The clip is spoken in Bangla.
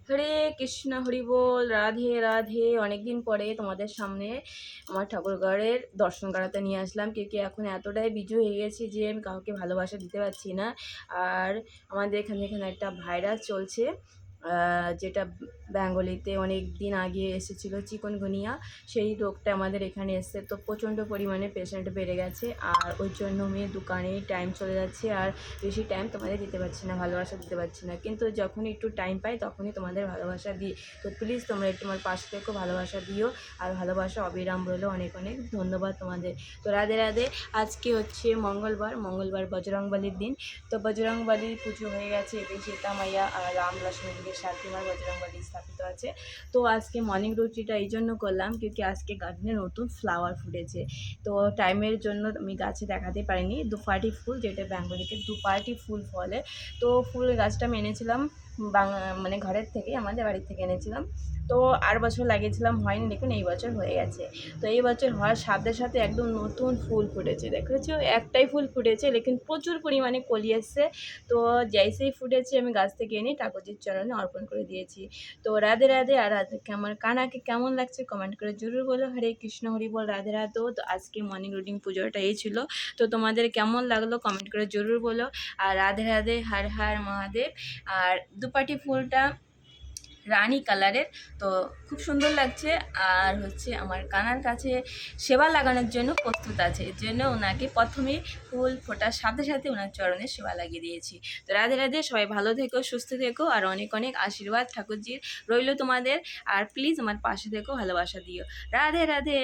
হরে কৃষ্ণ, হরি বল, রাধে রাধে। অনেকদিন পরে তোমাদের সামনে আমার ঠাকুরঘরের দর্শন করাতে নিয়ে আসলাম, কি এখন এতটাই বিজি হয়ে গেছি যে আমি কাউকে ভালোবাসা দিতে পারছি না। আর আমাদের এখানে একটা ভাইরাস চলছে, যেটা বেঙ্গলিতে অনেক দিন আগে এসেছিলো, চিকনগুনিয়া। সেই রোগটা আমাদের এখানে এসছে, তো প্রচণ্ড পরিমাণে পেশেন্ট বেড়ে গেছে। আর ওই জন্য আমি দোকানে টাইম চলে যাচ্ছে, আর বেশি টাইম তোমাদের দিতে পারছি না, ভালোবাসা দিতে পারছি না। কিন্তু যখনই একটু টাইম পাই তখনই তোমাদের ভালোবাসা দিই। তো প্লিজ তোমরা একটু আমার পাশে থেকো, ভালোবাসা দিও। আর ভালোবাসা অবিরাম রইলো। অনেক অনেক ধন্যবাদ তোমাদের। তো রাধে রাধে। আজকে হচ্ছে মঙ্গলবার বজরংবলির দিন। তো বজরংবলির পুজো হয়ে গেছে, এতে সীতা মাইয়া আর রাম লক্ষ্মণের সাথে আমার বজরংবলী স্থাপিত আছে। তো আজকে মর্নিং রুটিটা এই জন্য করলাম কিউকি আজকে গার্ডেনে নতুন ফ্লাওয়ার ফুটেছে। তো টাইমের জন্য আমি গাছে দেখাতে পারিনি। দুপাটি ফুল, যেটা বেঙ্গলিতে দুপাটি ফুল ফলে। তো ফুল গাছটা আমি এনেছিলাম মানে ঘরের থেকে, আমাদের বাড়ির থেকে এনেছিলাম। তো 8 বছর লাগিয়েছিলাম, হয়নি। দেখুন এই বছর হয়ে গেছে। তো এই বছর হওয়ার সাথে সাথে একদম নতুন ফুল ফুটেছে। দেখেছো, একটাই ফুল ফুটেছে, লেকিন প্রচুর পরিমাণে কলি এসছে। তো যেইসেই ফুটেছে আমি গাছ থেকে এনে ঠাকুরজির চরণে অর্পণ করে দিয়েছি। তো রাধে রাধে। আর আমার কানাকে কেমন লাগছে কমেন্ট করে জরুর বলো। হরে কৃষ্ণ, হরি বল, রাধে রাধে। তো আজকে মর্নিং রুটিন পুজোটা এই ছিল। তো তোমাদের কেমন লাগলো কমেন্ট করে জরুর বলো। আর রাধে রাধে, হর হর মহাদেব। আর দুপাটি ফুলটা রানী কালারের, তো খুব সুন্দর লাগছে। আর হচ্ছে আমার কানার কাছে সেবা লাগানোর জন্য প্রস্তুত আছে, এর জন্য ওনাকে প্রথমে ফুল ফোটার সাথে সাথে ওনার চরণে সেবা লাগিয়ে দিয়েছি। তো রাধে রাধে, সবাই ভালো থেকো, সুস্থ থেকো। আর অনেক অনেক আশীর্বাদ ঠাকুরজির রইল তোমাদের। আর প্লিজ আমার পাশে থেকো, ভালোবাসা দিও। রাধে রাধে।